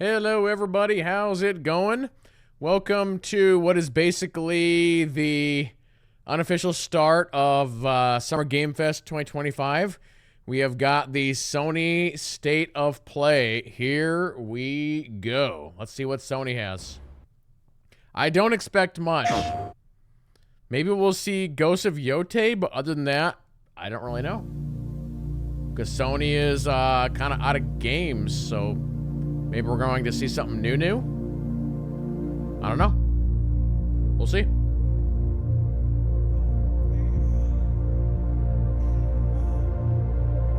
Hello everybody, how's it going? Welcome to what is basically the unofficial start of Summer Game Fest 2025. We have got the Sony State of Play. Here we go. Let's see what Sony has. I don't expect much. Maybe we'll see Ghost of Yote, but other than that, I don't really know. Because Sony is kind of out of games, so maybe we're going to see something new. I don't know. We'll see.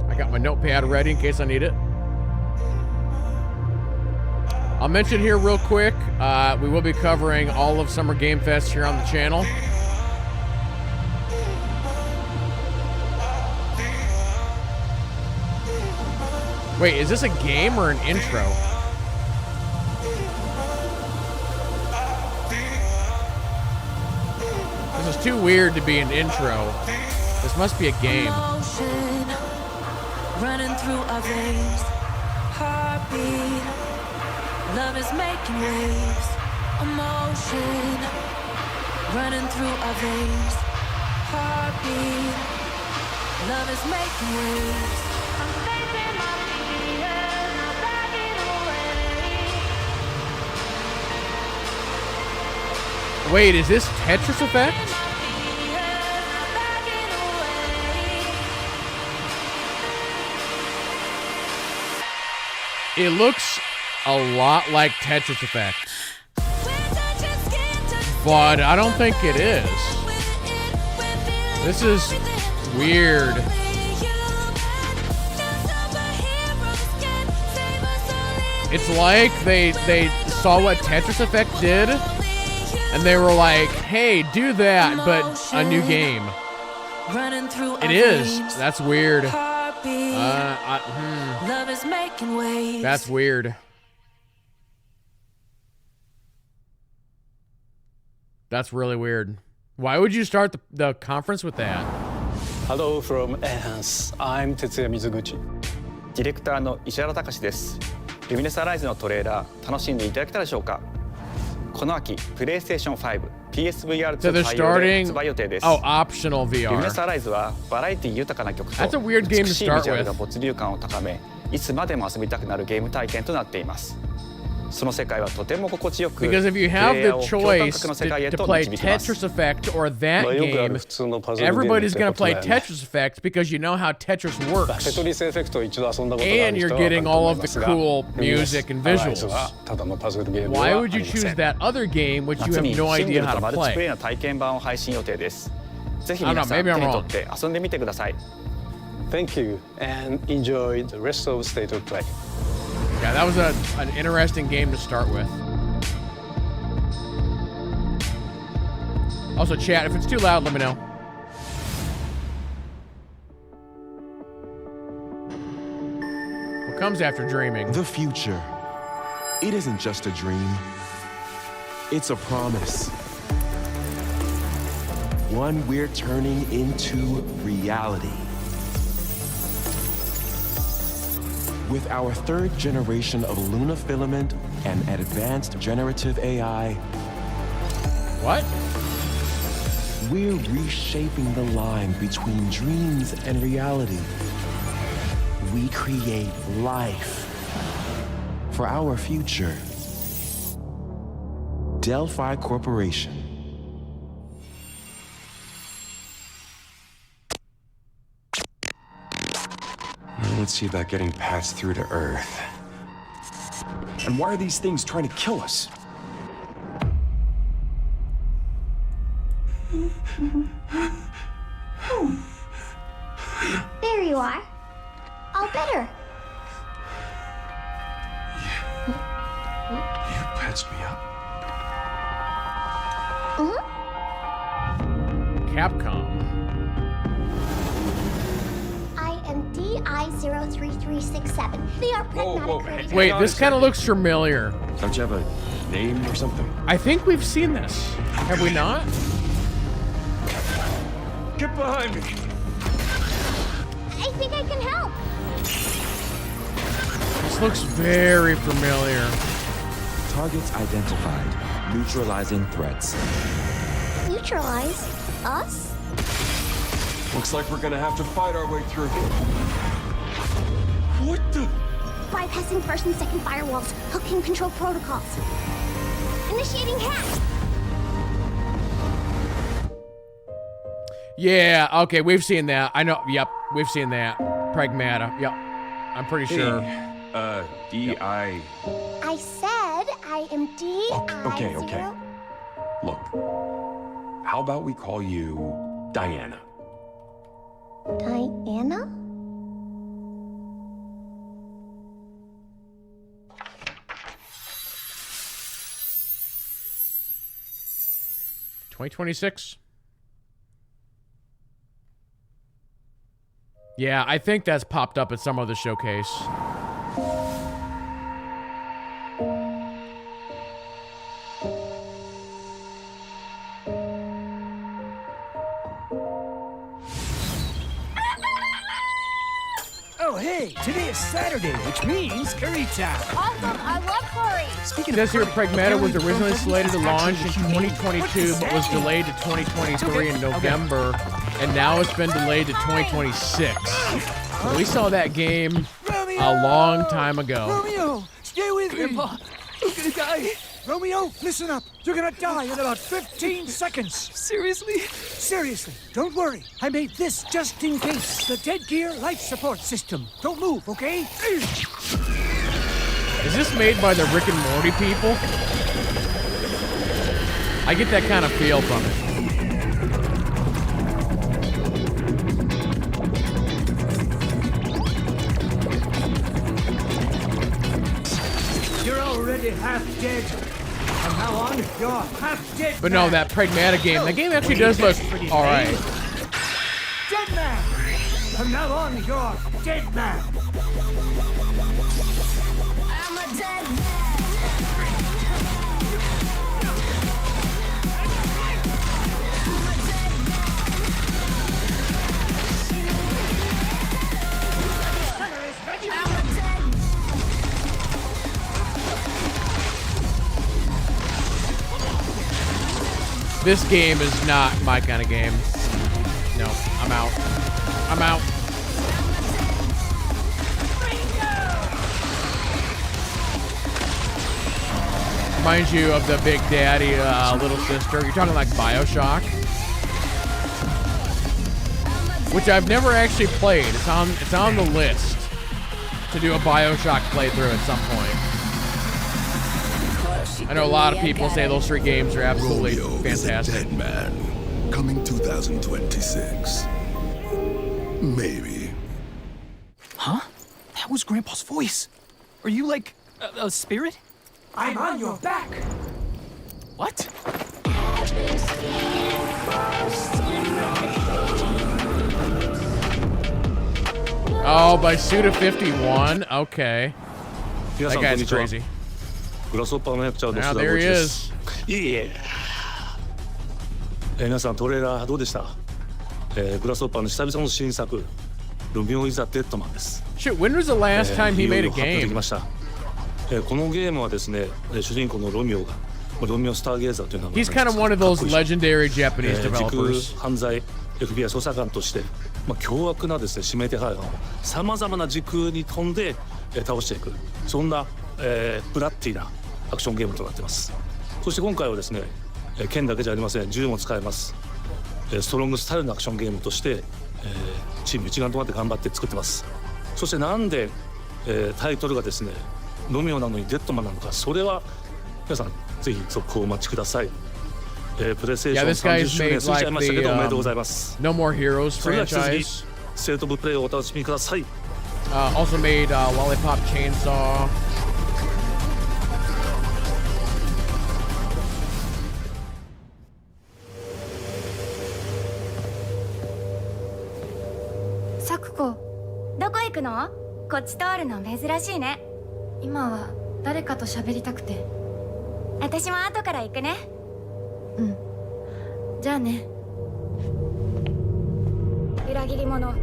I got my notepad ready in case I need it. I'll mention here real quick, we will be covering all of Summer Game Fest here on the channel. Wait, is this a game or an intro? This is too weird to be an intro. This must be a game. Emotion running through our veins. Heartbeat. Love is making waves. Emotion running through our veins. Heartbeat. Love is making waves. I'm facing my fears, not backing away. Wait, is this Tetris Effect? It looks a lot like Tetris Effect, but I don't think it is. This is weird. It's like they saw what Tetris Effect did, and they were like, hey, do that, but a new game. It is. That's weird. Love is making waves. That's weird. That's really weird. Why would you start the conference with that? Hello from Enhance. I'm Tetsuya Mizuguchi. ディレクターの石原隆です。ルミネスアライズのトレーラー楽しんでいただけたでしょうか。この秋、PlayStation 5、PSVR 2対応で発売予定です。Oh, optional VR. ルミネスアライズはバラエティ豊かな曲と That's a weird game to 美しいビ start ジュアル with. が没入感を高め、いつまでも遊びたくなるゲーム体験となっています。その世界はとても心地よく、 Because if you プ have レイヤー the を共感 choice 覚の世界へ to と play 導きます。 Tetris Effect or that よくあ game, る普通のパズルゲーム everybody's って gonna ことだ play よね。 Tetris Effect because you know how Tetris テ works. トリスエフェクトを一度遊んだことがある And 人 you're は分か getting ると all 思い of ま the すが、 cool ルミネス music and アライズ visuals. はただのパズルゲームでは Why あ would り you ま choose せん。 that other game which you 夏 have に no シング idea ル how と to マルチプレイ play? の体験版を配信予定です。ぜひ I don't 皆 know, さん maybe 手 I'm に wrong. 取って遊んでみてください。Thank you and enjoy the rest of State of Play. Yeah, that was an interesting game to start with. Also, chat, if it's too loud, let me know. What comes after dreaming? The future. It isn't just a dream. It's a promise. One we're turning into reality. With our third generation of Luna filament and advanced generative AI, What? we're reshaping the line between dreams and reality. We create life for our future. Delphi Corporation. Let's see about getting paths through to Earth. And why are these things trying to kill us? There you are. All better. You patched me up. Capcom. I am DI03367. They are pragmatic creators. Wait, this kind of looks familiar. Don't you have a name or something? I think we've seen this. Have we not? Get behind me! I think I can help. Just looks very familiar. Targets identified. Neutralizing threats. Neutralize us? Looks like we're gonna have to fight our way through. What the? Bypassing first and second firewalls. Hooking control protocols. Initiating hack. Yeah, okay, we've seen that. I know, yep, we've seen that. Pragmata, yep. I'm pretty sure. D.I. I said I am D. Okay. Look, how about we call you Diana? Diana? $2026. Yeah, I think that's popped up at some other showcase. Oh, hey, today is Saturday, which means curry time. Awesome, I love curry. It says here Pragmata was originally slated to launch in 2022, but was delayed to 2023 in November, and now it's been delayed to 2026. So we saw that game a long time ago. Romeo, stay with me. Grandpa, I'm gonna die. Romeo, listen up. You're gonna die in about 15 seconds. Seriously? Seriously, don't worry. I made this just in case. The dead gear life support system. Don't move, okay? Is this made by the Rick and Morty people? I get that kind of feel from it. You're already half dead. From now on, you're half dead. But no, that Pragmata game, that game actually does look alright. Dead man! From now on, you're dead man. I'm a dead man. This game is not my kind of game. No, I'm out. I'm out. Reminds you of the Big Daddy little sister. You're talking like BioShock, which I've never actually played. It's on the list to do a BioShock playthrough at some point. I know a lot of people say those three games are absolutely fantastic. Dead Man, coming 2026. Maybe. Huh? That was Grandpa's voice. Are you like a spirit? I'm on your back. What? Oh, by Suda 51? Okay. That guy's crazy. グラスホッパーの役者の Now 須田 there 豪 he 一で is. す。いえいえ。皆さんトレーラーどうでした？グラスホッパーの久々の新作、ロミオ・イザ・デッドマンです。Shoot, when was the last time he いよ made い a よ発表でき game? ました。このゲームはですね、主人公のロミオが、ロミオ・スターゲーザーという名前 He's kind of one of those legendary Japanese 時空 developers. 犯罪 FBI 捜査官として、凶悪なですね指名手配犯をさまざまな時空に飛んで、倒していくそんな、ブラッディなアクションゲームとなっています。そして今回はですね、剣だけじゃありません。銃も使えます。ストロングスタイルのアクションゲームとして、チーム一丸となって頑張って作ってます。そしてなんで、タイトルがですねロミオなのにデッドマンなのか、それは皆さんぜひ続報をお待ちください。プレイステーション this 30 guy's 周年 made 過ぎちゃいましたけど、 like the, おめでとうございます。 No More Heroes それでは引き続き franchise. ステートオブプレイをお楽しみください。Also made Lollipop Chainsaw. サクコ、どこ行くの？こっち通るの珍しいね。今は誰かと喋りたくて。私も後から行くね。うん。じゃあね。裏切り者。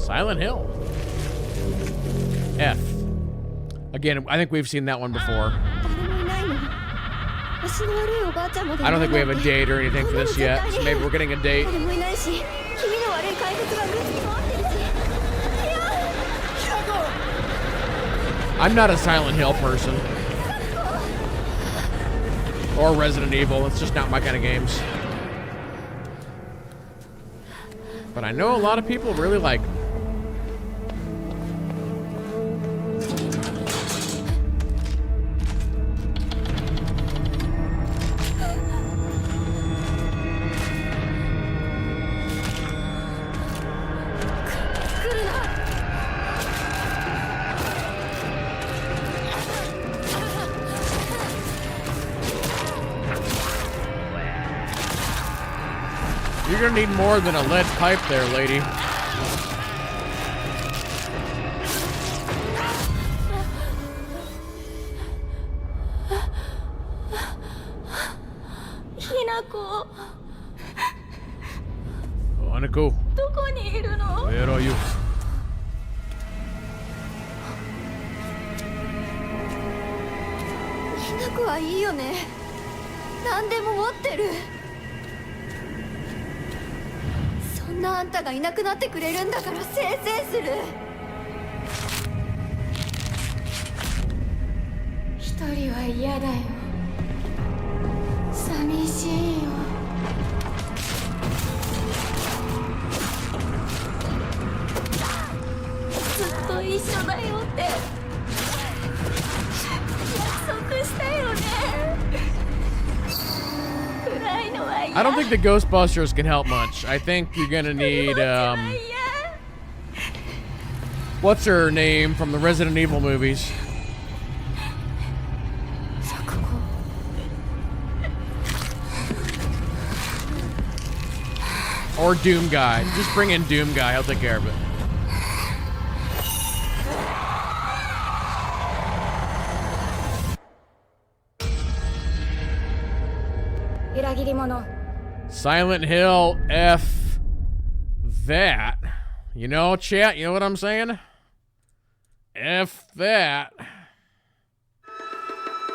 Silent Hill. F. Again, I think we've seen that one before. I don't think we have a date or anything for this yet, so maybe we're getting a date. I'm not a Silent Hill person. Or Resident Evil, it's just not my kind of games. But I know a lot of people really like them. You're gonna need more than a lead pipe there, lady. Hanako. Where are you? Hinako はいいよね。何でも持ってる。そんなあんたがいなくなってくれるんだからせいせいする。一人は嫌だよ。寂しいよ。ずっと一緒だよって約束したよね。暗いのは嫌。 I don't think the Ghostbusters can help much. I think you're gonna need what's her name from the Resident Evil movies? Or Doom Guy. Just bring in Doom Guy, he'll take care of it. Silent Hill F that. You know, chat, you know what I'm saying? F that.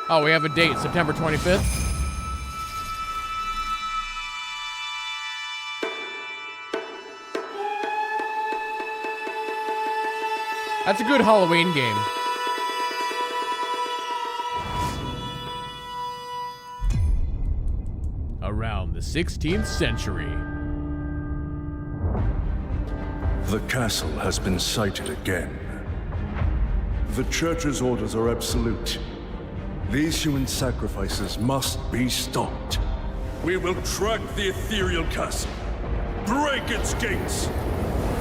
Oh, we have a date, September 25th. That's a good Halloween game. Around the 16th century. The castle has been sighted again. The Church's orders are absolute. These human sacrifices must be stopped. We will track the ethereal castle, break its gates,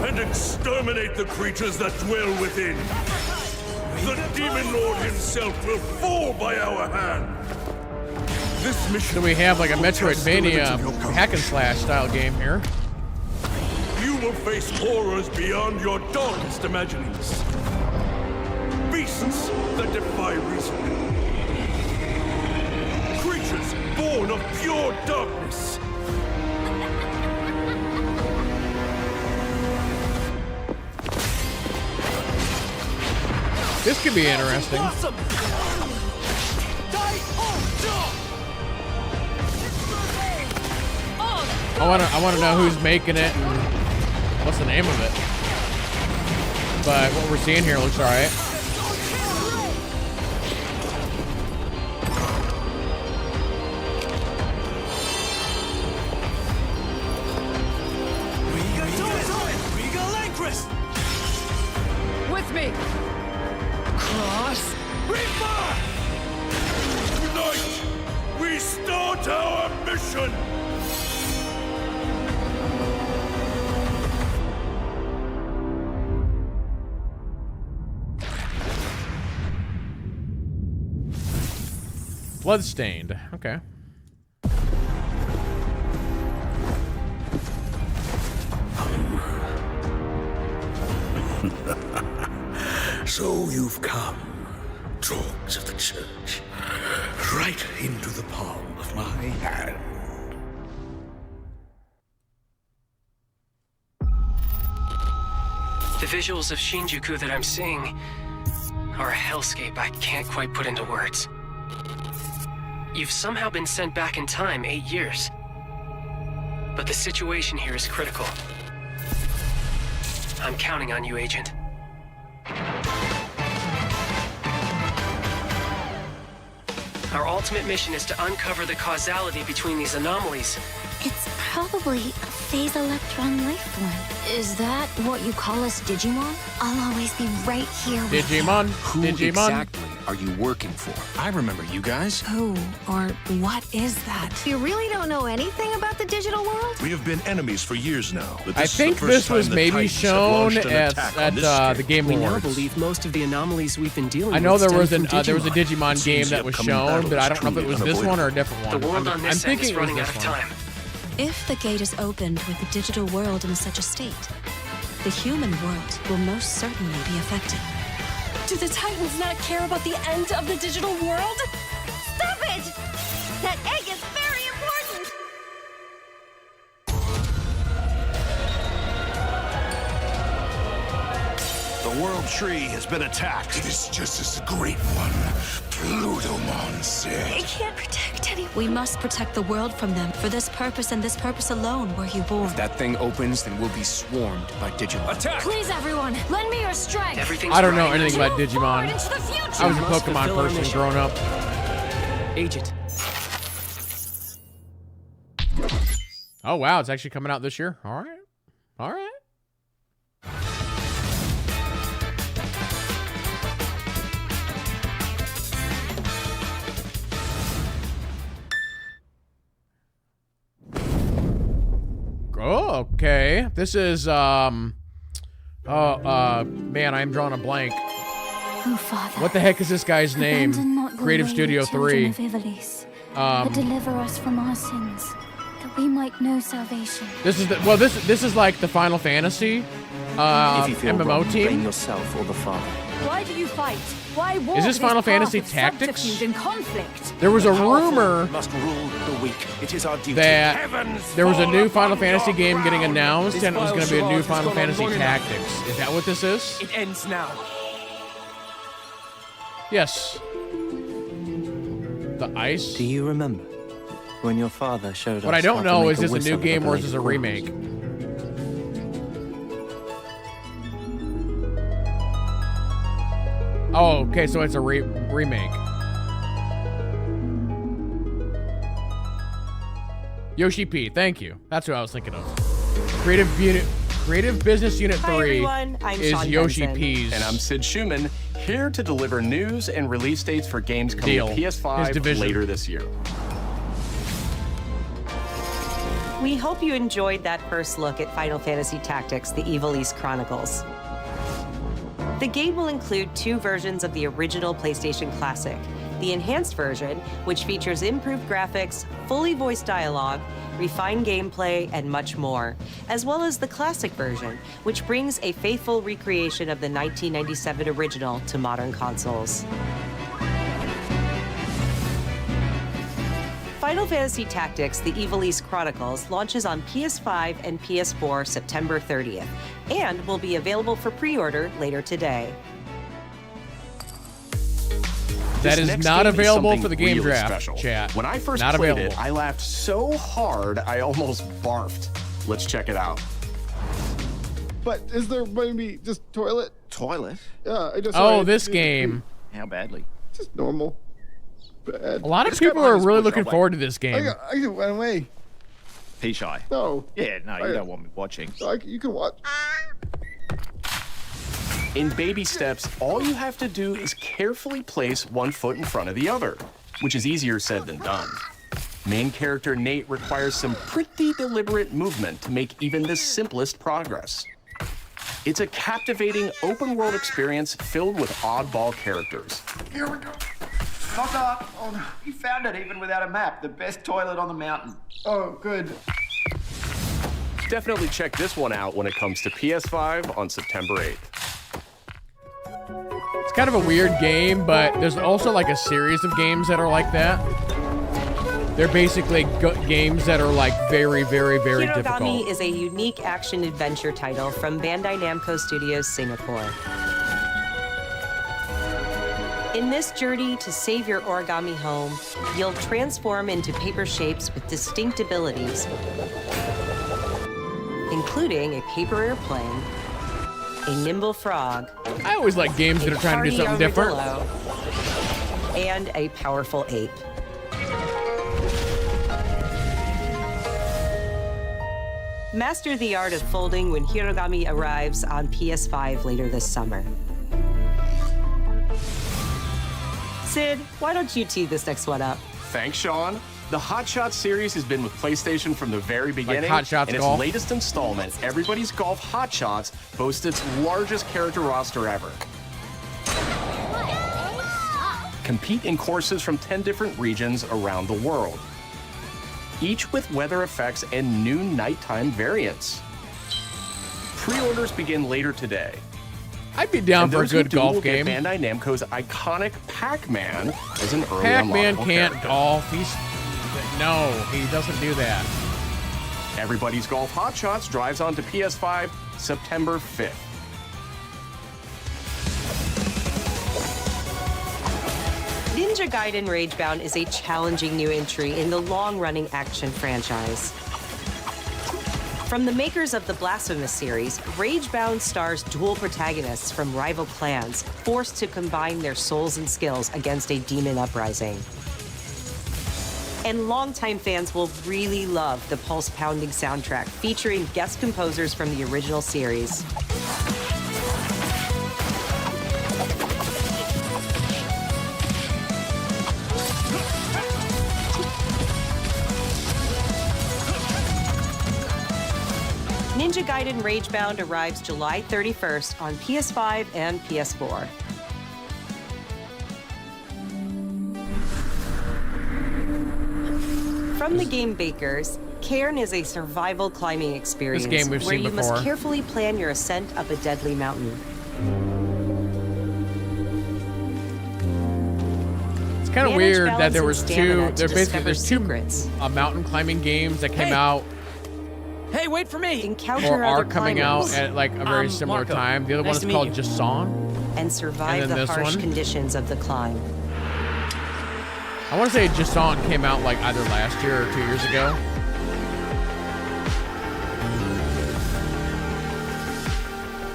and exterminate the creatures that dwell within. The Demon Lord himself will fall by our hand. This mission. So we have like a Metroidvania hack and slash style game here. You will face horrors beyond your darkest imaginings. Beasts that defy reason. Creatures born of pure darkness. This could be interesting. I want to know who's making it and what's the name of it. But what we're seeing here looks alright. With me! Cross Reaper! Tonight, we start our mission! Bloodstained. Okay. So you've come, dogs of the Church, right into the palm of my hand. The visuals of Shinjuku that I'm seeing are a hellscape I can't quite put into words. You've somehow been sent back in time 8 years. But the situation here is critical. I'm counting on you, Agent. Our ultimate mission is to uncover the causality between these anomalies. It's probably a phase electron life form. Is that what you call us, Digimon? I'll always be right here with Digimon. Who Digimon. exactly are you working for? I remember you guys. Who or what is that? You really don't know anything about the digital world? We have been enemies for years now. But I think this was maybe shown at the Game We now Awards. believe most of the anomalies we've been dealing I know with there stem was from there was a Digimon. Digimon game that was shown, but I don't know if it was this one or a different one. The world on I'm this end thinking is it was running out this of one. time. If the gate is opened with the digital world in such a state, the human world will most certainly be affected. Do the Titans not care about the end of the digital world? Stop it! That egg is very important! The World Tree has been attacked. It is just as the Great One, Plutomon, said. It can't protect anyone. We must protect the world from them. For this purpose and this purpose alone were you born. If that thing opens, then we'll be swarmed by Digimon. Attack! Please, everyone, lend me your strength. I don't know anything about Move forward Digimon. into the future. I was a We must Pokemon fulfill our person mission. growing up. Agent. Oh wow, it's actually coming out this year. All right, all right. Oh, okay. This is man, I'm drawing a blank. Oh, Father. What the heck is this guy's name? Abandon not your Creative way, Studio children 3. of Ivalice, but deliver us from our sins, that we might know salvation. This is this is like the Final Fantasy MMO team. Blame yourself or the Father. Why do you fight? Why war? Is this Final path Fantasy of Tactics? subterfuge and conflict? There was a rumor Must rule the weak. It is our duty. that there was a new Final Fantasy game getting announced, and it was going to be a new Final Fantasy Tactics. Is that what this is? It ends now. Yes. The ice. Do you remember when your father showed us? What I don't how to know make is this a whistle new with game or is blade this a of grass? remake? Oh, okay, so it's a remake. Yoshi P, thank you. That's who I was thinking of. Creative Business Unit 3 everyone. I'm is Sean Yoshi Benson. P's. And I'm Sid Schumann, here to deliver news and release dates for games coming Deal. to His PS5 division. later this year. We hope you enjoyed that first look at Final Fantasy Tactics: The Ivalice Chronicles. The game will include 2 versions of the original PlayStation Classic. The enhanced version, which features improved graphics, fully voiced dialogue, refined gameplay, and much more, as well as the classic version, which brings a faithful recreation of the 1997 original to modern consoles. Final Fantasy Tactics: The Ivalice Chronicles launches on PS5 and PS4 September 30th, and will be available for pre-order later today. That This is next not game is available something for the game really draft, special. chat. When I first Not played available. it, I laughed so hard I almost barfed. Let's check it out. But is there maybe just toilet? Toilet? Yeah, I just. Oh, this game. How badly? Just normal. Bad. A lot of people are really looking forward to this game. I can run away. Pea shy. No. Yeah, no, you don't want me watching. You can watch. In baby steps, all you have to do is carefully place one foot in front of the other, which is easier said than done. Main character Nate requires some pretty deliberate movement to make even the simplest progress. It's a captivating open-world experience filled with oddball characters. Here we go. Knock up. Oh, no. You found it even without a map. The best toilet on the mountain. Oh, good. Definitely check this one out when it comes to PS5 on September 8th. It's kind of a weird game, but there's also like a series of games that are like that. They're basically games that are like very, very, very Hirogami difficult. is a unique action-adventure title from Bandai Namco Studios, Singapore. In this journey to save your origami home, you'll transform into paper shapes with distinct abilities, including a paper airplane, a nimble frog. I always like games that are trying to do something different. And a powerful ape. Master the art of folding when Hirogami arrives on PS5 later this summer. Sid, why don't you tee this next one up? Thanks, Sean. The Hot Shots series has been with PlayStation from the very beginning. Hot Shots and Golf? its latest installment, Everybody's Golf Hot Shots, boasts its largest character roster ever. Compete in courses from 10 different regions around the world, each with weather effects and new nighttime variants. Pre-orders begin later today. I'd be down And for a those who good do golf will get game. Bandai Namco's iconic Pac-Man as an early Pac-Man unlockable can't character. golf. No, he doesn't do that. Everybody's Golf Hot Shots drives onto PS5 September 5th. Ninja Gaiden Ragebound is a challenging new entry in the long-running action franchise. From the makers of the Blasphemous series, Ragebound stars dual protagonists from rival clans, forced to combine their souls and skills against a demon uprising. And longtime fans will really love the pulse-pounding soundtrack featuring guest composers from the original series. Ninja Gaiden Ragebound arrives July 31st on PS5 and PS4. From the game bakers, Cairn is a survival climbing experience game we've where seen you before. must carefully plan your ascent up a deadly mountain. It's kind of Manage weird balance that there and was stamina two. to There's discover two mountain climbing games that came out Hey, wait for me! Encounter or are other coming out climbers at like a very similar Marco. time. The other Nice one to is meet called you. Jason. and survive And then the this harsh one? conditions of the climb. I want to say Jason came out like either last year or 2 years ago.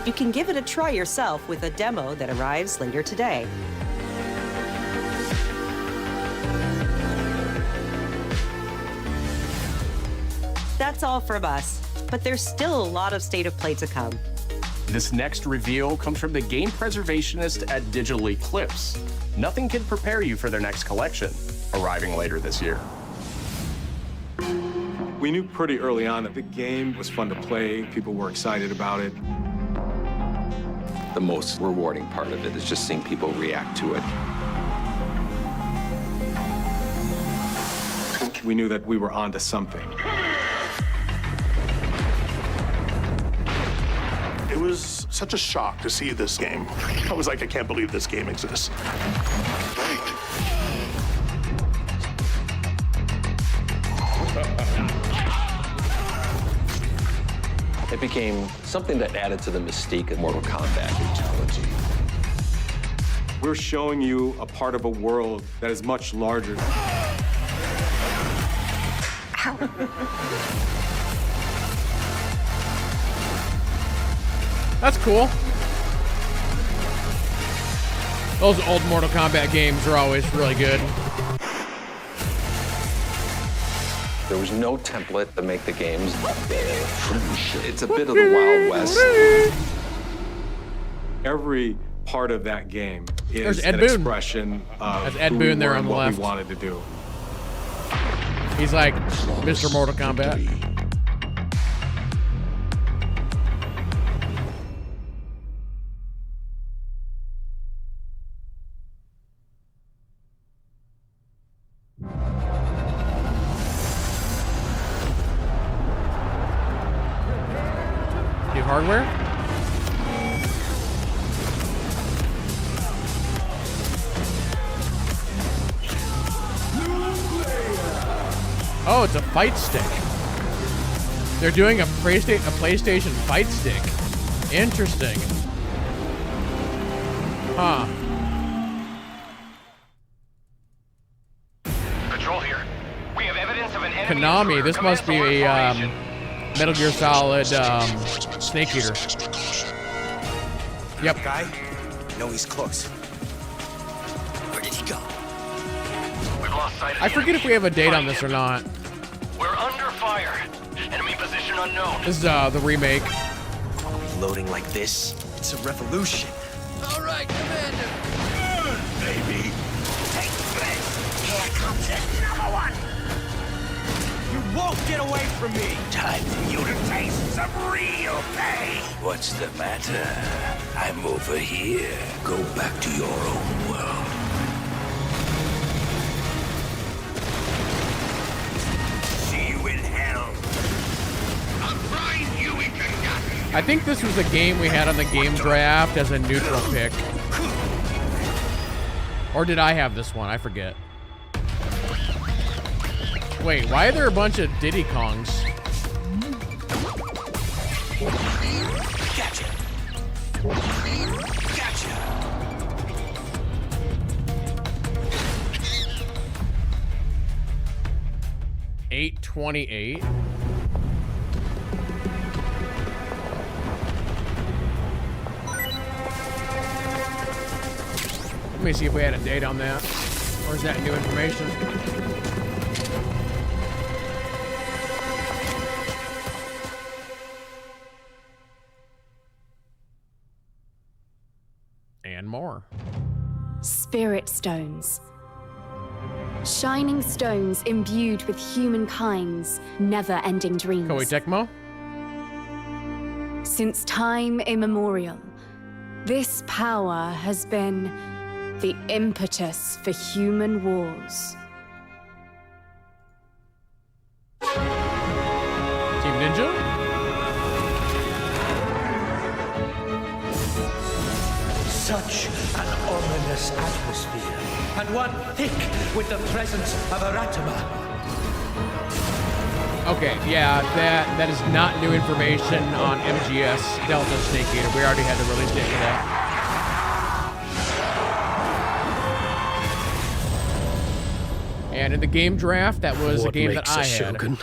You can give it a try yourself with a demo that arrives later today. That's all from us, but there's still a lot of State of Play to come. This next reveal comes from the game preservationist at Digital Eclipse. Nothing can prepare you for their next collection, arriving later this year. We knew pretty early on that the game was fun to play. People were excited about it. The most rewarding part of it is just seeing people react to it. We knew that we were onto something. It was such a shock to see this game. I was like, I can't believe this game exists. It became something that added to the mystique of Mortal Kombat fatality. We're showing you a part of a world that is much larger. That's cool. Those old Mortal Kombat games are always really good. There was no template to make the games. It's a bit of the Wild West. Every part of that game There's is Ed an Boon. expression of That's Ed who we Boon there were on and the what left. we wanted to do. He's like Mr. Mortal Kombat. New hardware? Oh, it's a fight stick. They're doing a PlayStation fight stick. Interesting. Huh. Control here. We have evidence of an enemy Konami, this must be a Metal Gear Solid Snake Eater. Yep. Guy? No, he's close. Where did he go? We've lost sight of I forget if we have a date on this or not. We're under fire. Enemy position unknown. This is the remake. Loading like this? It's a revolution. All right, Commander. Baby. Take this. Here comes another one. You won't get away from me! Time for you to taste some real pain. What's the matter? I'm over here. Go back to your own world. See you in hell. I'll grind you into nothing. I think this was a game we had on the game draft as a neutral pick. Or did I have this one? I forget. Wait, why are there a bunch of Diddy Kongs? Gotcha. Gotcha. 828. Let me see if we had a date on that. Or is that new information? And more. Spirit stones. Shining stones imbued with humankind's never-ending dreams. Koei Tecmo? Since time immemorial, this power has been the impetus for human wars. Team Ninja? Such an ominous atmosphere, and one thick with the presence of Aratama. Okay, yeah, that is not new information on MGS Delta Snake Eater. We already had the release date for that. And in the game draft, that was a game that I had. Shogun?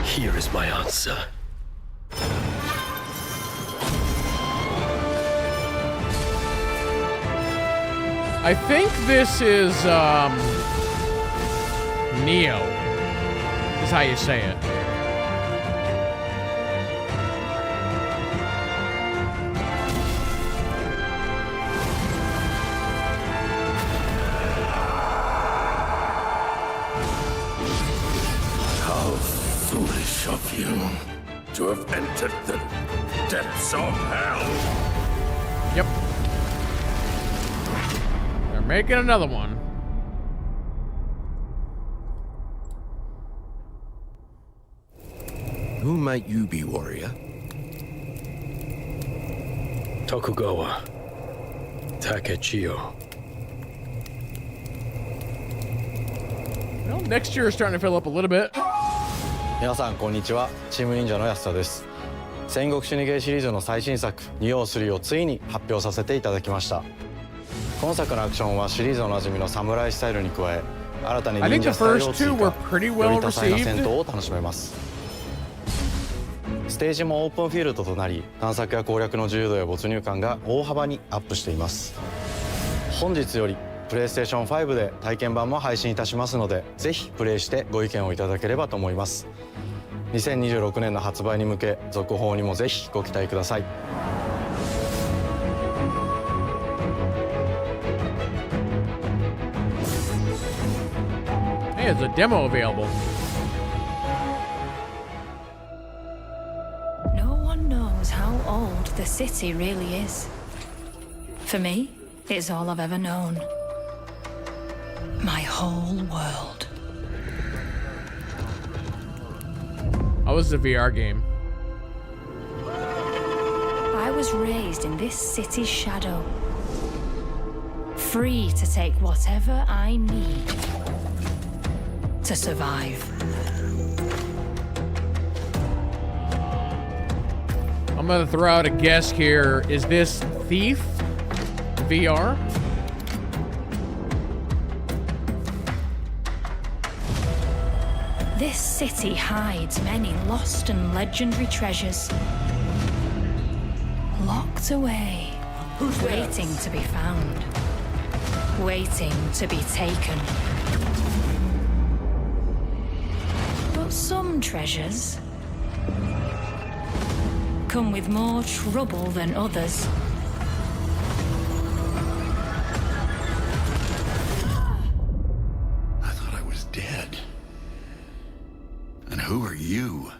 Here is my answer. I think this is Neo. Is how you say it. How foolish of you to have entered the depths of hell. Yep. They're making another one. Who might you be, warrior? Tokugawa Takechiyo. Well, next year is starting to fill up a little bit. 皆さんこんにちは。チーム忍者の安田です。戦国死にゲーシリーズの最新作「仁王3」をついに発表させていただきました。今作のアクションはシリーズおなじみの侍スタイルに加え、新たに忍者スタイルを追加、より多彩な戦闘を楽しめます。ステージもオープンフィールドとなり、探索や攻略の自由度や没入感が大幅にアップしています。本日よりプレイステーション5で体験版も配信いたしますので、ぜひプレイしてご意見をいただければと思います。2026年の発売に向け、続報にもぜひご期待ください。Hey, there's a demo available. No one knows how old the city really is. For me, it's all I've ever known. My whole world. Oh, this is a VR game. I was raised in this city's shadow. Free to take whatever I need. to survive. I'm gonna throw out a guess here. Is this Thief VR? This city hides many lost and legendary treasures. Locked away, waiting to be found, waiting to be taken. But some treasures come with more trouble than others. I thought I was dead. And who are you?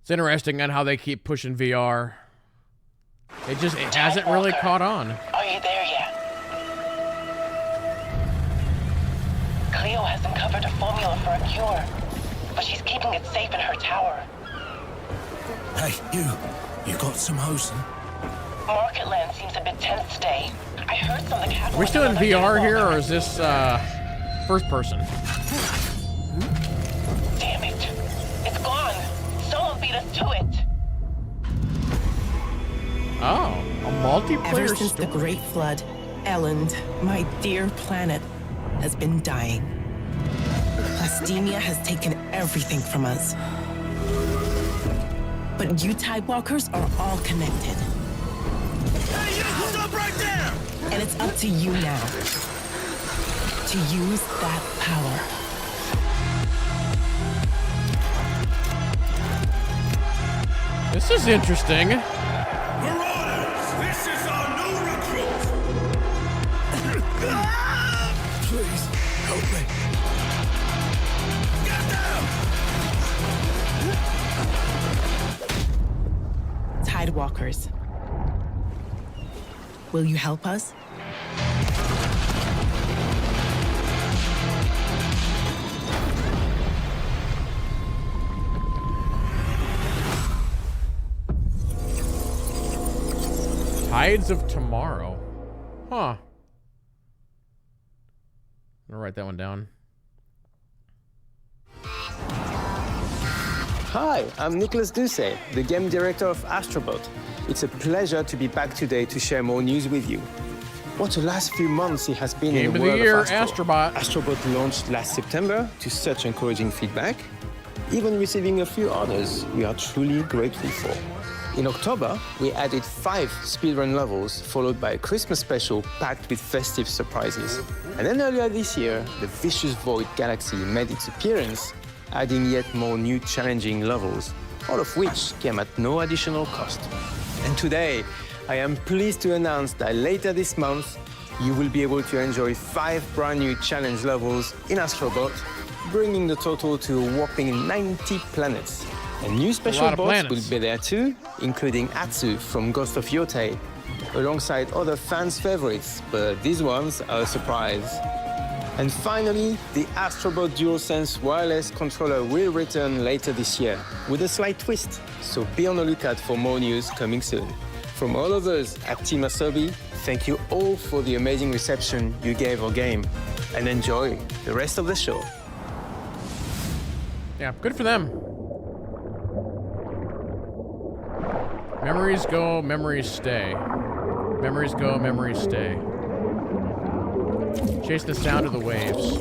It's interesting on how they keep pushing VR. It hasn't really caught on. Are you there yet? Cleo has uncovered a formula for a cure, but she's keeping it safe in her tower. Hey, you got some hosen? Marketland seems a bit tense today. I heard something happened. We're still in VR here, or is this first person? Damn it. It's gone. Someone beat us to it. Oh, a multiplayer Ever since story. the Great Flood, Elend, my dear planet, has been dying. Plastemia has taken everything from us. But you Tidewalkers are all connected. Hey, you! Stop right there! And it's up to you now to use that power. This is interesting. Marauders! This is our new recruit! Please, help me. Get down! Tidewalkers. Will you help us? Tides of Tomorrow. Huh. I'm gonna write that one down. Hi, I'm Nicholas Doucet, the game director of Astrobot. It's a pleasure to be back today to share more news with you. What the last few months it has been Game in the of the world year, of Astro. Astrobot. Astrobot launched last September to such encouraging feedback, even receiving a few honors we are truly grateful for. In October, we added 5 speedrun levels, followed by a Christmas special packed with festive surprises. And then earlier this year, the Vicious Void Galaxy made its appearance, adding yet more new challenging levels, all of which came at no additional cost. And today, I am pleased to announce that later this month, you will be able to enjoy 5 brand new challenge levels in Astrobot, bringing the total to a whopping 90 planets. And new special bots will be there too, including Atsu from Ghost of Yotei, alongside other fans' favorites, but these ones are a surprise. And finally, the Astrobot DualSense wireless controller will return later this year, with a slight twist, so be on the lookout for more news coming soon. From all of us at Team Asobi, thank you all for the amazing reception you gave our game, and enjoy the rest of the show. Yeah, good for them. Memories go, memories stay. Memories go, memories stay. Chase the sound of the waves.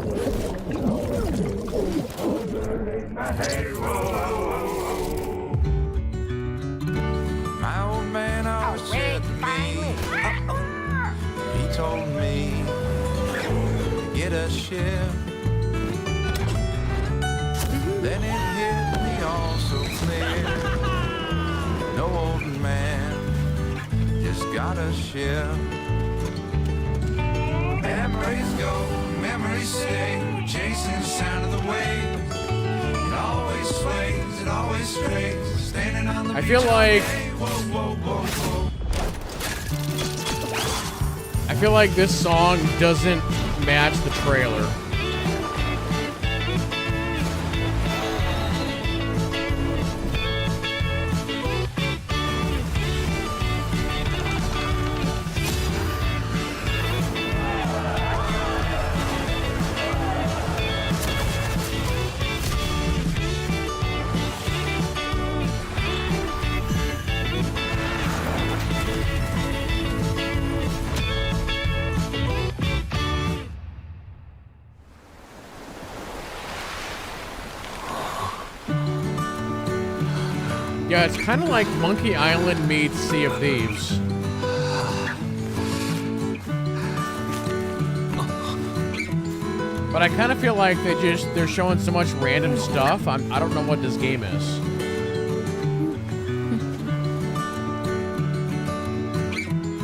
My old man always said to me, he told me to get a ship. Then it hit me all so clear. No old man just got a ship. Memories go, memories stay. We're chasing the sound of the waves. It always sways, it always strays. Standing on the I feel like I feel like this song doesn't match the trailer. Yeah, it's kind of like Monkey Island meets Sea of Thieves. But I kind of feel like they're showing so much random stuff. I don't know what this game is.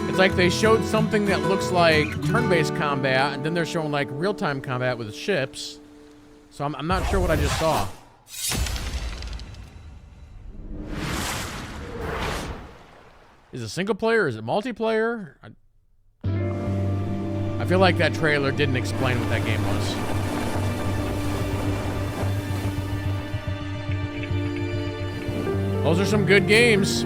It's like they showed something that looks like turn-based combat, and then they're showing like real-time combat with ships. So I'm not sure what I just saw. Is it single player? Is it multiplayer? I feel like that trailer didn't explain what that game was. Those are some good games.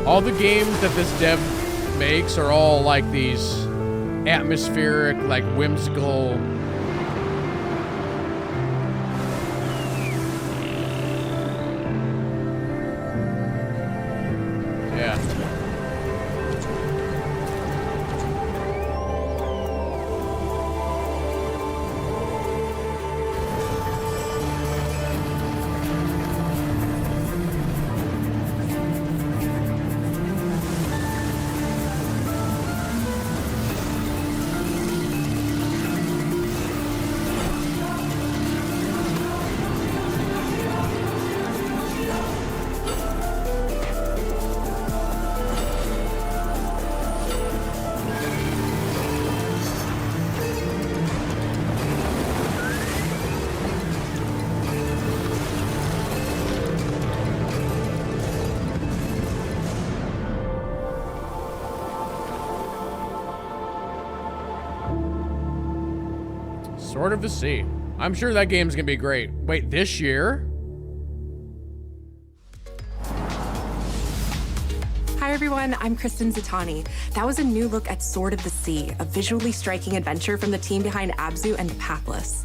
All the games that this dev makes are all like these atmospheric, like whimsical. Yeah. Sword of the Sea. I'm sure that game's gonna be great. Wait, this year? Hi everyone, I'm Kristen Zatani. That was a new look at Sword of the Sea, a visually striking adventure from the team behind Abzu and The Pathless.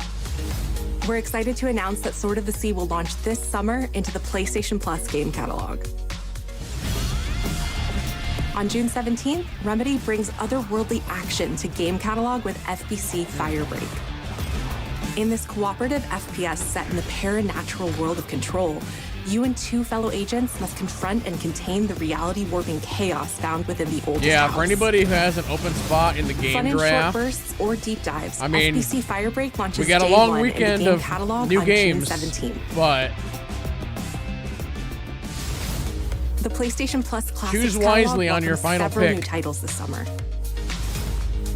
We're excited to announce that Sword of the Sea will launch this summer into the PlayStation Plus game catalog. On June 17th, Remedy brings otherworldly action to game catalog with FBC Firebreak. In this cooperative FPS set in the paranatural world of Control, you and two fellow agents must confront and contain the reality-warping chaos found within the oldest house. For anybody who has an open spot in the game Fun draft. Fun in short bursts or deep dives, I mean, FBC Firebreak launches we got a day long one weekend in the game of catalog new on games, June 17th. but The PlayStation Plus Classics choose wisely catalog on your welcomes final several pick. new titles this summer.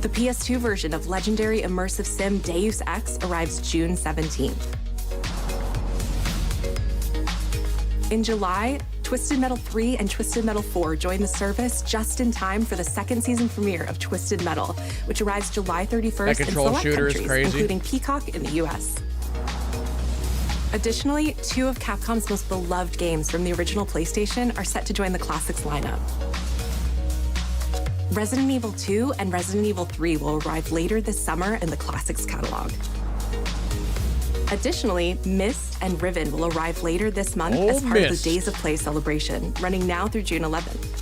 The PS2 version of legendary immersive sim Deus Ex arrives June 17th. In July, Twisted Metal 3 and Twisted Metal 4 join the service just in time for the second season premiere of Twisted Metal, which arrives July 31st That in control select shooter is countries, crazy. including Peacock in the US. Additionally, two of Capcom's most beloved games from the original PlayStation are set to join the Classics lineup. Resident Evil 2 and Resident Evil 3 will arrive later this summer in the Classics catalog. Additionally, Myst and Riven will arrive later this month as part of Myst. the Days of Play celebration, running now through June 11th.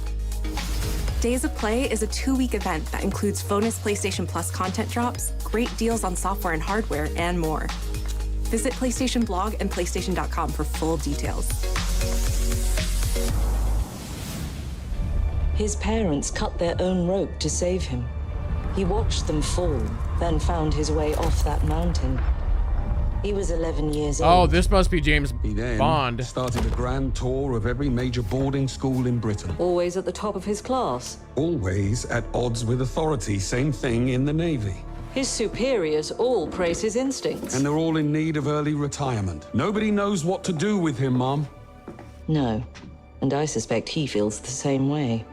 Days of Play is a 2-week event that includes bonus PlayStation Plus content drops, great deals on software and hardware, and more. Visit PlayStation Blog and PlayStation.com for full details. His parents cut their own rope to save him. He watched them fall, then found his way off that mountain. He was 11 years Oh, old. this must be James He then Bond. started a grand tour of every major boarding school in Britain. Always at the top of his class. Always at odds with authority. Same thing in the Navy. His superiors all praise his instincts. And they're all in need of early retirement. Nobody knows what to do with him, Mom. No, and I suspect he feels the same way.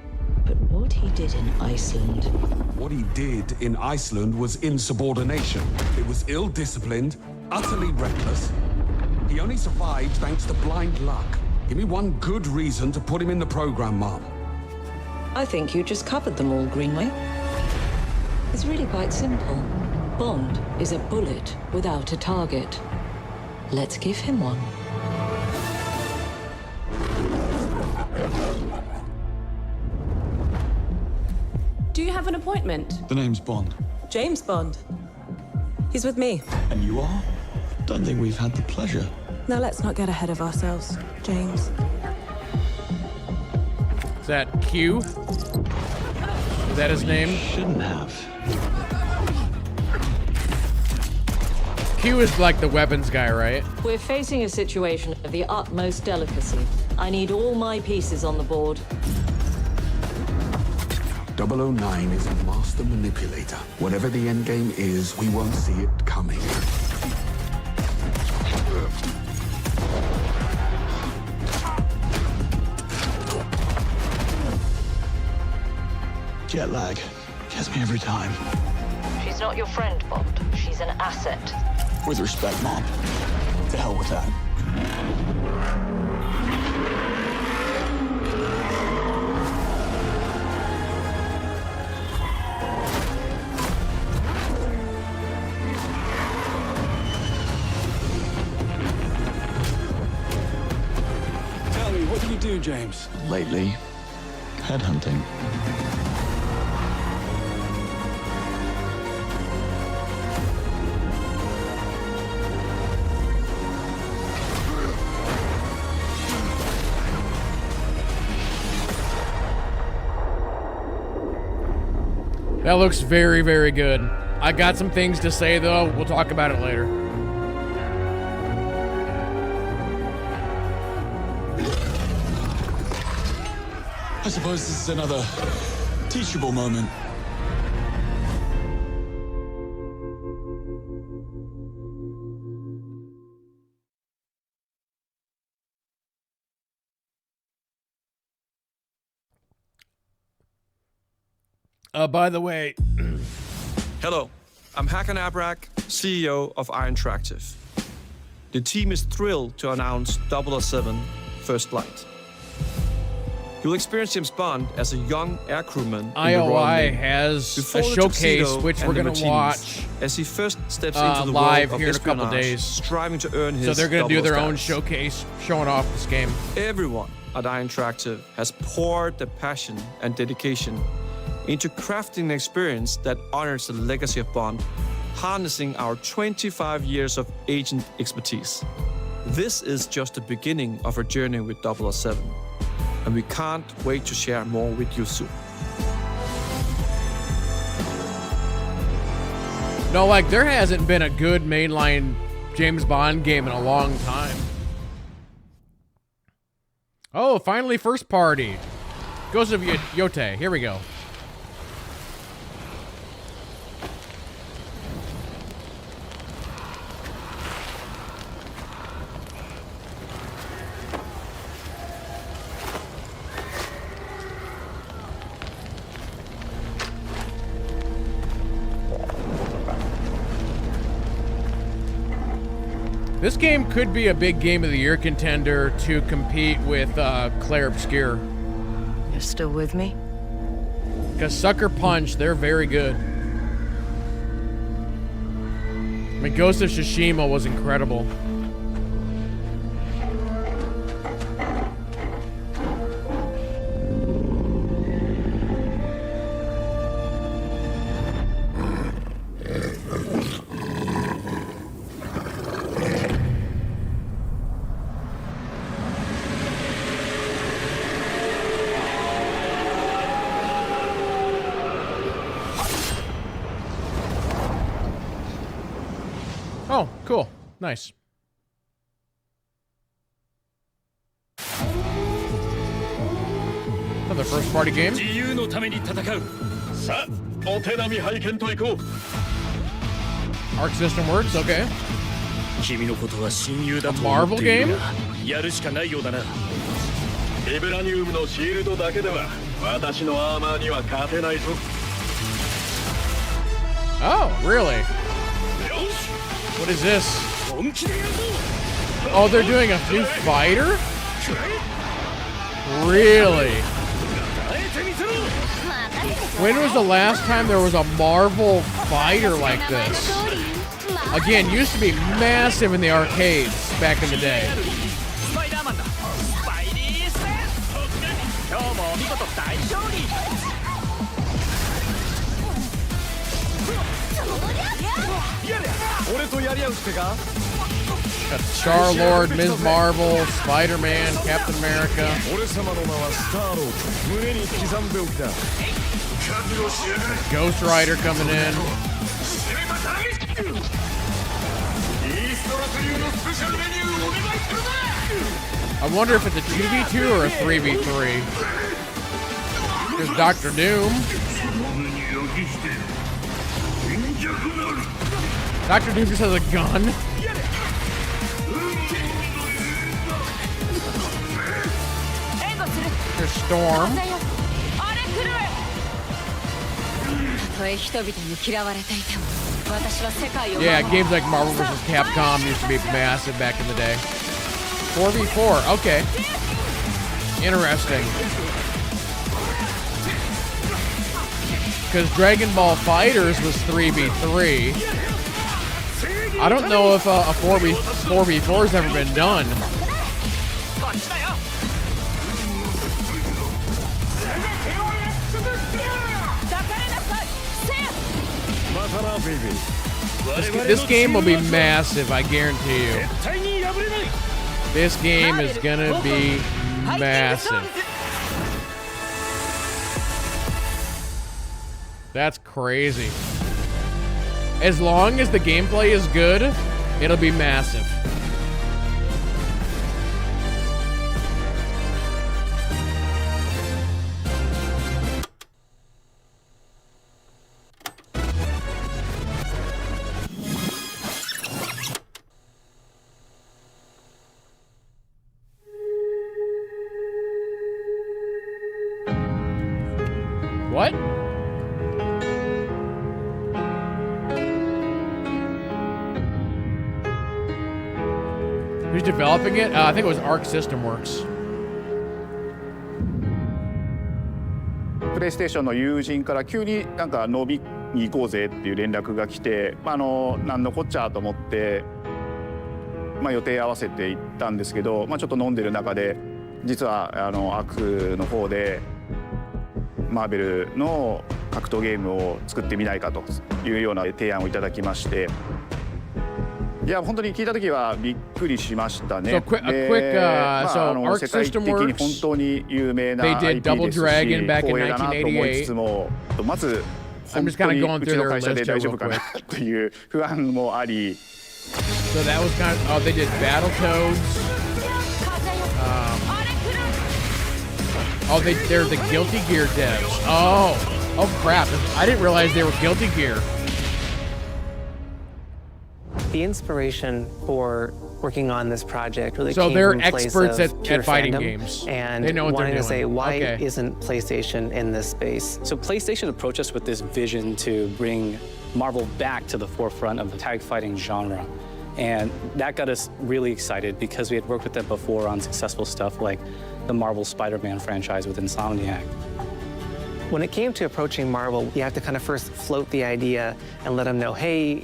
But what he did in Iceland... What he did in Iceland was insubordination. It was ill-disciplined, utterly reckless. He only survived thanks to blind luck. Give me one good reason to put him in the program, Mom. I think you just covered them all, Greenway. It's really quite simple. Bond is a bullet without a target. Let's give him one. Do you have an appointment? The name's Bond. James Bond. He's with me. And you are? Don't think we've had the pleasure. Now let's not get ahead of ourselves, James. Is that Q? Is that his name? Shouldn't have. Q is like the weapons guy, right? We're facing a situation of the utmost delicacy. I need all my pieces on the board. 009 is a master manipulator. Whatever the endgame is, we won't see it coming. Jet lag gets me every time. She's not your friend, Bond. She's an asset. With respect, Mom. To hell with that. Tell me, what do you do, James? Lately, headhunting. That looks very, very good. I got some things to say, though. We'll talk about it later. I suppose this is another teachable moment. By the way... Hello, I'm Hakan Abrak, CEO of Interactive. The team is thrilled to announce 007 First Flight. You'll experience James Bond as a young air crewman in the Royal IOI Navy. has Before a the showcase, tuxedo which and we're the going to martinis, watch as he first steps into the live world here of in a couple espionage, days. striving to earn his So they're going to do 00 their own status. showcase showing off this game. Everyone at Interactive has poured their passion and dedication into crafting an experience that honors the legacy of Bond, harnessing our 25 years of agent expertise. This is just the beginning of our journey with 007, and we can't wait to share more with you soon. No, like, there hasn't been a good mainline James Bond game in a long time. Oh, finally first party. Ghost of Yote. Here we go. This game could be a big Game of the Year contender to compete with Claire Obscure. You're still with me? Because Sucker Punch, they're very good. I mean, Ghost of Tsushima was incredible. Oh, cool. Nice. Another first party game. 自由のために戦う。さあ、お手並み拝見と行こう。 Arc system works, okay. 君のことは親友だと A 思っ Marvel ている game? が、やるしかないようだな。ビブラニウムのシールドだけでは私のアーマーには勝てないぞ。 Oh, really? What is this? Oh, they're doing a new fighter? Really? When was the last time there was a Marvel fighter like this? Again, used to be massive in the arcades back in the day. Got Star-Lord, Ms. Marvel, Spider-Man, Captain America. Ghost Rider coming in. I wonder if it's a 2v2 or a 3v3. There's Dr. Doom. Dr. Doom just has a gun. There's Storm. Yeah, games like Marvel vs. Capcom used to be massive back in the day. 4v4, okay. Interesting. Because Dragon Ball FighterZ was 3v3. I don't know if a 4v4 has ever been done. This game will be massive, I guarantee you. This game is gonna be massive. That's crazy. As long as the gameplay is good, it'll be massive. What? Who's developing it? I think it was Arc System Works. プレイステーションの友人から急になんか飲みに行こうぜっていう連絡が来て、なんのこっちゃと思って、予定合わせて行ったんですけど、ちょっと飲んでる中で実はアークの方でマーベルの格闘ゲームを作ってみないかというような提案をいただきまして。いや本当に聞いた時はびっくりしましたね。So quick, Arc System Works. 世界的に本当に有名な They did Double Dragon back in 光栄だなと思いつつも、まず本当にうちの会社で大丈夫かなという不安もあり。So that was kind of, they did Battletoads. They're the Guilty Gear devs. Oh crap! I didn't realize they were Guilty Gear. The inspiration for working on this project really so came they're from a place experts of pure at fighting fandom games. And they know what wanting they're to doing. say, why okay. isn't PlayStation in this space? So PlayStation approached us with this vision to bring Marvel back to the forefront of the tag fighting genre. And that got us really excited because we had worked with them before on successful stuff like the Marvel Spider-Man franchise with Insomniac. When it came to approaching Marvel, you have to kind of first float the idea and let them know, hey,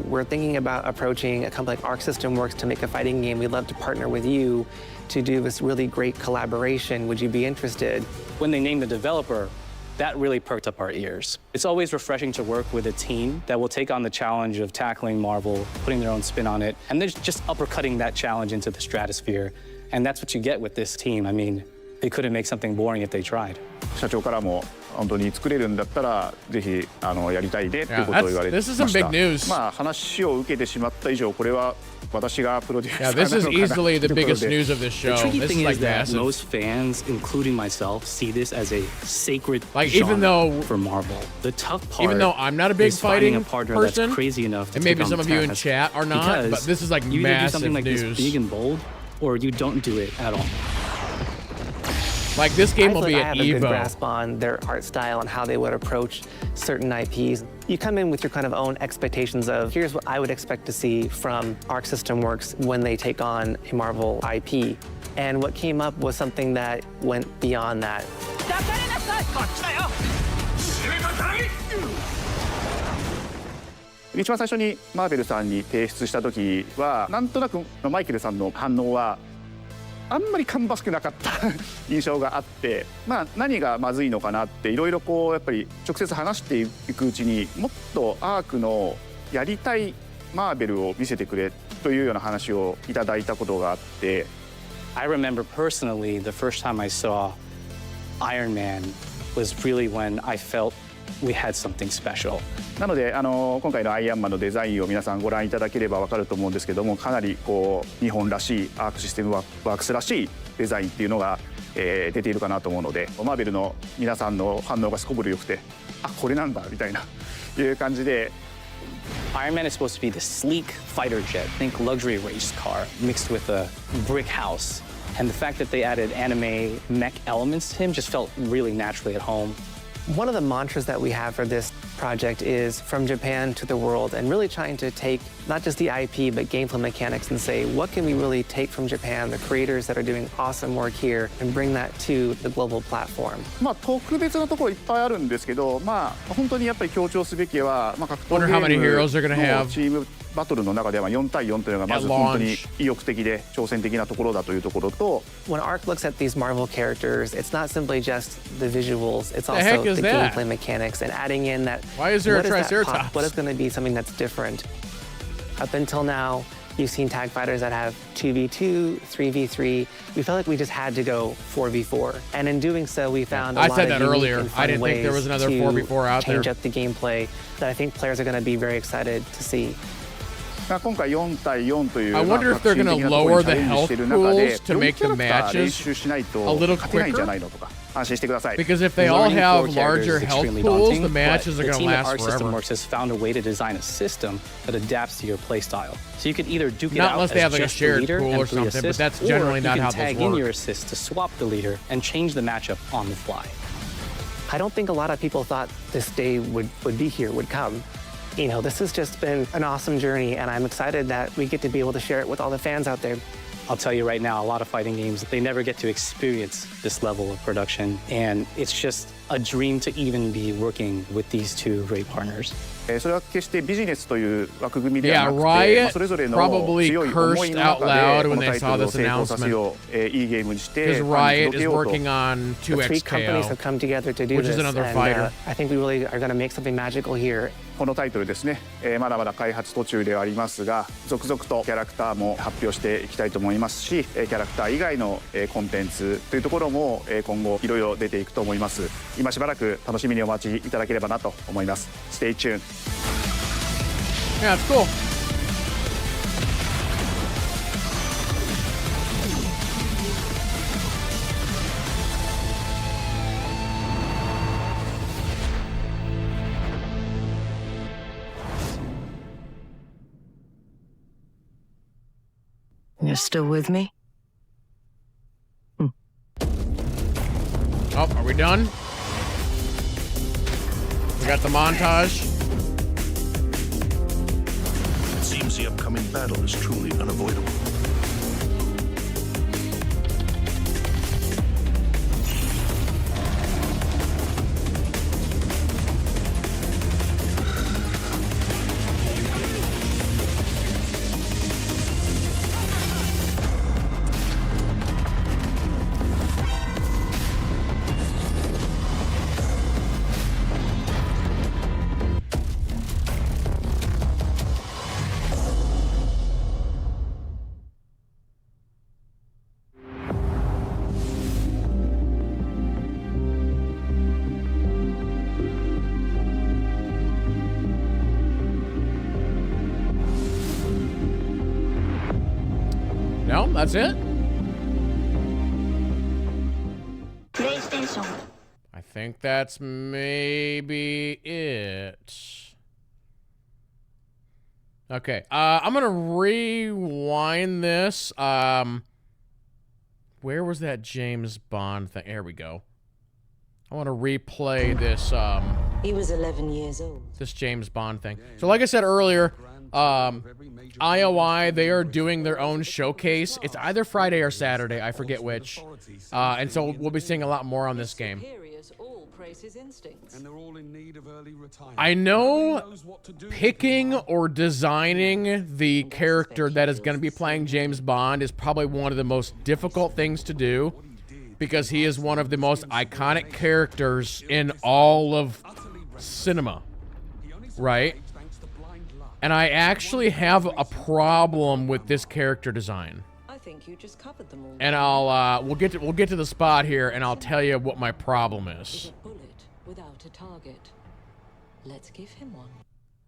we're thinking about approaching a company like Arc System Works to make a fighting game. We'd love to partner with you to do this really great collaboration. Would you be interested? When they named the developer, that really perked up our ears. It's always refreshing to work with a team that will take on the challenge of tackling Marvel, putting their own spin on it, and then just uppercutting that challenge into the stratosphere. And that's what you get with this team. I mean, they couldn't make something boring if they tried. 社長からも本当に作れるんだったらぜひやりたいでということを言われてました。話を受けてしまった以上これは私がプロデューサーなのかなということで。This is easily the biggest news of this show. The tricky this thing is is that massive. most fans, including myself, see this as a sacred even though for Marvel. The tough part, even though I'm not a big fighting fighting a partner person, that's crazy enough to and maybe take some on of you in task. chat are not, but this is like you either do massive something like news. this big and bold, or you don't do it at all. Like this game will be I an have a good Evo. grasp on their art style and how they would approach certain IPs. You come in with your kind of own expectations of, here's what I would expect to see from Arc System Works when they take on a Marvel IP. And what came up was something that went beyond that. 一番最初にマーベルさんに提出した時はなんとなくマイケルさんの反応はあんまり芳しくなかった印象があって、何がまずいのかなっていろいろやっぱり直接話していくうちにもっとアークのやりたいマーベルを見せてくれというような話をいただいたことがあって。I remember personally the first time I saw Iron Man was really when I felt we had something special. なので今回のアイアンマンのデザインを皆さんご覧いただければ分かると思うんですけども、かなりこう日本らしいアークシステムワークスらしいデザインっていうのが、出ているかなと思うので、マーベルの皆さんの反応がすこぶる良くて、あ、これなんだみたいないう感じで。Iron Man is supposed to be the sleek fighter jet, think luxury race car mixed with a brick house. And the fact that they added anime mech elements to him just felt really naturally at home. One of the mantras that we have for this project is from Japan to the world, and really trying to take not just the IP, but gameplay mechanics and say, what can we really take from Japan, the creators that are doing awesome work here, and bring that to the global platform? 特別なところいっぱいあるんですけど、本当にやっぱり強調すべきは、格闘ゲ Wonder how many ーム heroes they're gonna の have. チームバトルの中では4対4というのがまず本当に意欲的で挑戦的なところだというところと。When ARC looks at these Marvel characters, it's not simply just the visuals, it's The heck also is the that? gameplay mechanics and adding in that. Why is there a what that Triceratops? pop? What is going to be something that's different? Up until now, you've seen tag fighters that have 2v2, 3v3. We felt like we just had to go 4v4, and in doing so, we found a I lot said of that unique earlier. and I fun didn't think there was ways another to 4v4 out there. change up the gameplay that I think players are going to be very excited to see. 今回4対4という I wonder if they're going to lower the health pools to make the 練 matches 習しないと a little 勝てないんじゃ quicker. ないのとか安心してください。 Because if they all Learning have four characters larger is health extremely pools, daunting, the matches but are going to the team at last Arc System forever. Works has found a way to design a system that adapts to your playstyle. So you could either duke it Not out unless they as have, like, a just the shared leader pool and or 3 something, but assists, that's or generally you not can how those tag in work. your assists to swap the leader and change the matchup on the fly. I don't think a lot of people thought this day would be here, would come. You know, this has just been an awesome journey, and I'm excited that we get to be able to share it with all the fans out there. I'll tell you right now, a lot of fighting games, they never get to experience this level of production, and it's just a dream to even be working with these two great partners. それは決してビジネスという枠組みでは Yeah, なくて、Riot それぞれの probably 強い思いの cursed out 中 loud で when この they タイト saw ルを this 成功させよう、いいゲームにして Because ファンに Riot 届け is ようと。 working on The three companies have 2XKO, come together to do which this, is another and fighter. I think we really are going to make something magical here. このタイトルですね、まだまだ開発途中ではありますが、続々とキャラクターも発表していきたいと思いますし、キャラクター以外のコンテンツというところも今後いろいろ出ていくと思います。今しばらく楽しみにお待ちいただければなと思います。Stay tuned. Yeah, it's cool. You're still with me? Oh, are we done? We got the montage. It seems the upcoming battle is truly unavoidable. No, that's it. PlayStation. I think that's maybe it. Okay, I'm gonna rewind this. Where was that James Bond thing? There we go. I want to replay this. He was 11 years old. This James Bond thing. So, like I said earlier, IOI, they are doing their own showcase. It's either Friday or Saturday, I forget which. And so we'll be seeing a lot more on this game. I know picking or designing the character that is going to be playing James Bond is probably one of the most difficult things to do, because he is one of the most iconic characters in all of cinema, right? And I actually have a problem with this character design. I think you just covered them all. And we'll get to the spot here, and I'll tell you what my problem is. A bullet without a target. Let's give him one.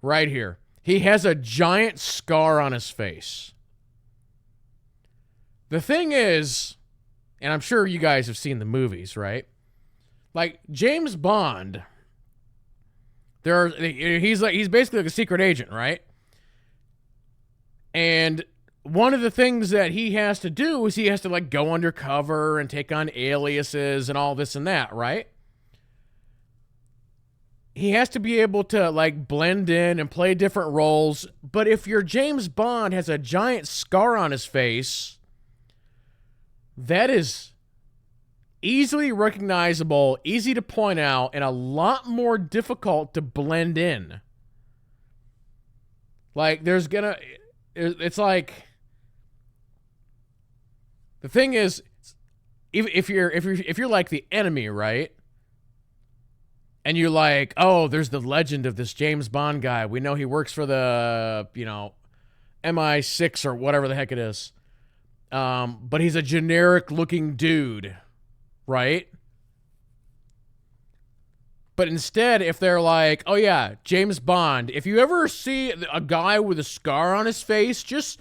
Right here. He has a giant scar on his face. The thing is, and I'm sure you guys have seen the movies, right? Like James Bond, he's basically like a secret agent, right? And one of the things that he has to do is he has to like go undercover and take on aliases and all this and that, right? He has to be able to like blend in and play different roles. But if your James Bond has a giant scar on his face, that is easily recognizable, easy to point out, and a lot more difficult to blend in. Like it's like, the thing is, if you're like the enemy, right? And you're like, oh, there's the legend of this James Bond guy. We know he works for the, MI6 or whatever the heck it is. But he's a generic looking dude, right? But instead, if they're like, oh yeah, James Bond, if you ever see a guy with a scar on his face, just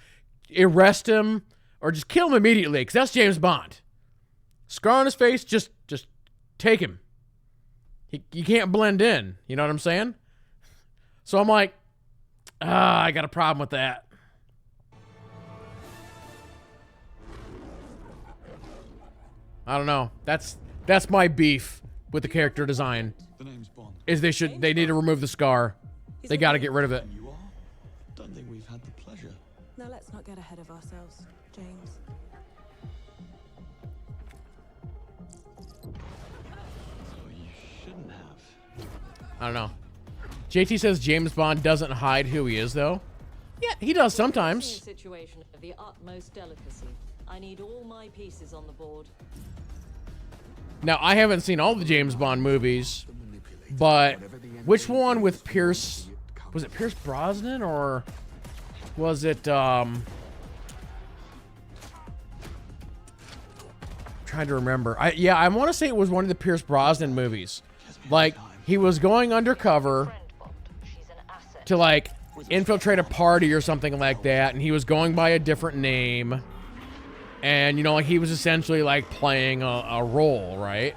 arrest him or just kill him immediately, because that's James Bond. Scar on his face, just take him. You can't blend in. You know what I'm saying? So I'm like, I got a problem with that. I don't know. That's my beef with the character design. The name's Bond. Is they need to remove the scar. They got to get rid of it. You are? Don't think we've had the pleasure. Now let's not get ahead of ourselves, James. I don't know. JT says James Bond doesn't hide who he is, though. Yeah, he does sometimes. Situation of the utmost delicacy. I need all my pieces on the board. Now, I haven't seen all the James Bond movies, but which one with Pierce? Was it Pierce Brosnan or was it trying to remember. I want to say it was one of the Pierce Brosnan movies. Like, he was going undercover to like infiltrate a party or something like that, and he was going by a different name. And, like, he was essentially, like, playing a role, right?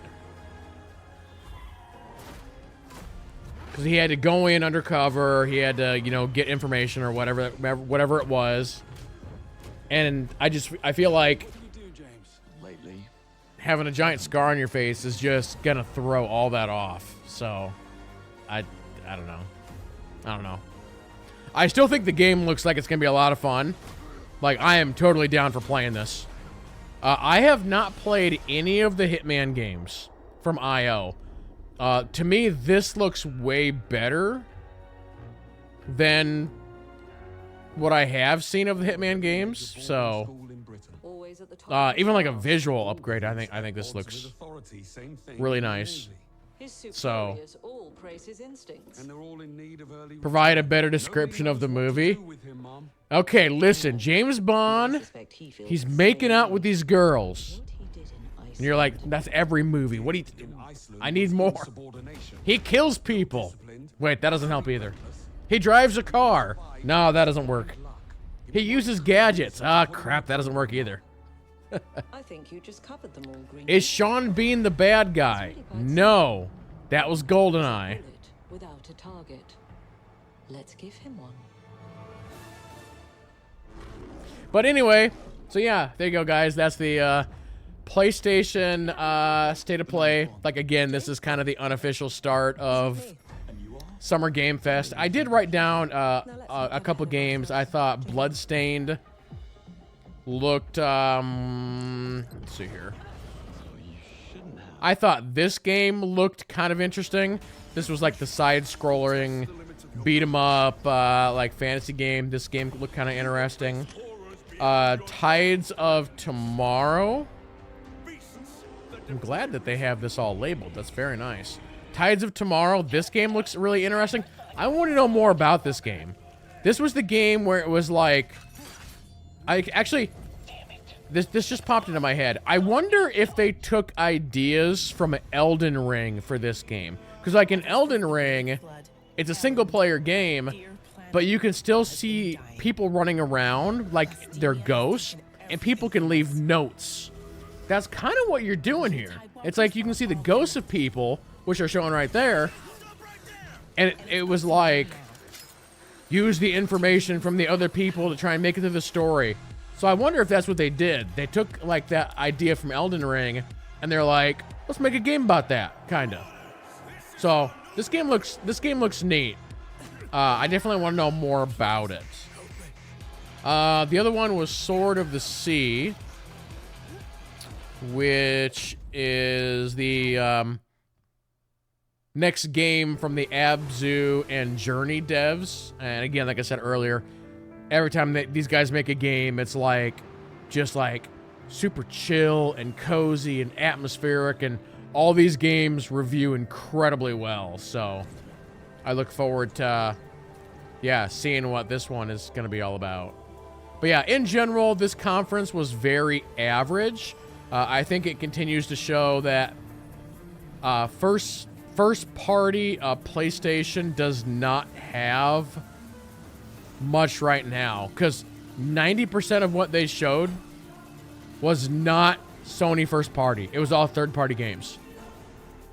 Because he had to go in undercover. He had to, get information or whatever it was. And I feel like having a giant scar on your face is just going to throw all that off. So, I don't know. I don't know. I still think the game looks like it's going to be a lot of fun. Like, I am totally down for playing this. I have not played any of the Hitman games from IO. To me, this looks way better than what I have seen of the Hitman games. So, even like a visual upgrade, I think this looks really nice. So, provide a better description of the movie. Okay, listen, James Bond, he's making out with these girls. And you're like, that's every movie. What do you... I need more. He kills people. Wait, that doesn't help either. He drives a car. No, that doesn't work. He uses gadgets. Ah, crap, that doesn't work either. I think you just covered them all, Green. Is Sean Bean the bad guy? No. That was GoldenEye. Without a target. Let's give him one. But anyway, so yeah, there you go, guys. That's the PlayStation State of Play. Like, again, this is kind of the unofficial start of Summer Game Fest. I did write down a couple games. I thought Bloodstained looked, let's see here. I thought this game looked kind of interesting. This was like the side-scrolling beat 'em up like fantasy game. This game looked kind of interesting. Tides of Tomorrow. I'm glad that they have this all labeled. That's very nice. Tides of Tomorrow. This game looks really interesting. I want to know more about this game. This was the game where it was like, this just popped into my head. I wonder if they took ideas from Elden Ring for this game. Because like in Elden Ring, it's a single player game, but you can still see people running around like they're ghosts, and people can leave notes. That's kind of what you're doing here. It's like you can see the ghosts of people, which are shown right there, and it was like, use the information from the other people to try and make it to the story. So I wonder if that's what they did. They took like that idea from Elden Ring, and they're like, let's make a game about that, kind of. So this game looks neat. I definitely want to know more about it. The other one was Sword of the Sea, which is the next game from the Abzu and Journey devs. And again, like I said earlier, every time these guys make a game, it's like, just like super chill and cozy and atmospheric, and all these games review incredibly well. So I look forward to, yeah, seeing what this one is going to be all about. But yeah, in general, this conference was very average. I think it continues to show that first party PlayStation does not have much right now, because 90% of what they showed was not Sony first party. It was all third party games.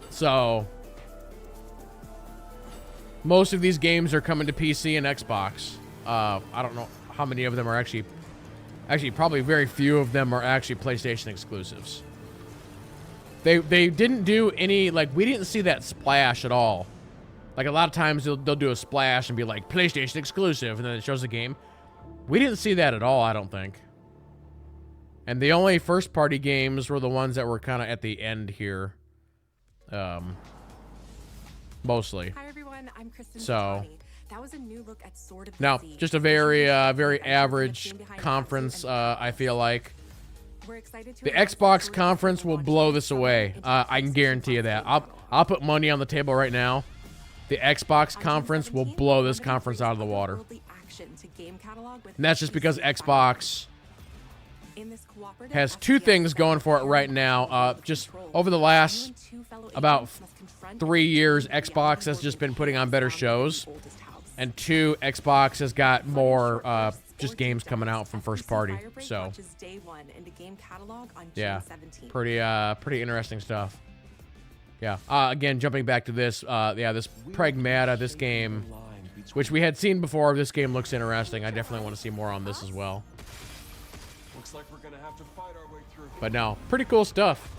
So most of these games are coming to PC and Xbox. I don't know how many of them are actually probably very few of them are actually PlayStation exclusives. They didn't do any, like, we didn't see that splash at all. Like, a lot of times they'll do a splash and be like, PlayStation exclusive, and then it shows the game. We didn't see that at all, I don't think. And the only first-party games were the ones that were kind of at the end here. Mostly. Hi, everyone. I'm Kristen. So, that was a new look at Sword of the now, Sea. just a very average conference, I feel like. The Xbox conference will blow this away. I can guarantee you that. I'll put money on the table right now. The Xbox conference will blow this conference out of the water. And that's just because Xbox has two things going for it right now. Just over the last about 3 years, Xbox has just been putting on better shows. And two, Xbox has got more just games coming out from first party. So, yeah, pretty interesting stuff. Yeah. Again, jumping back to this, yeah, this Pragmata, this game, which we had seen before. This game looks interesting. I definitely want to see more on this as well. Looks like we're gonna have to fight our way through. But no, pretty cool stuff.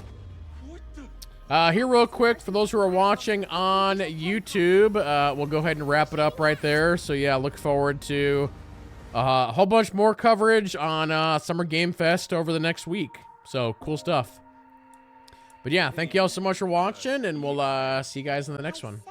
Here real quick, for those who are watching on YouTube, we'll go ahead and wrap it up right there. So yeah, look forward to a whole bunch more coverage on Summer Game Fest over the next week. So cool stuff. But yeah, thank you all so much for watching, and we'll see you guys in the next one.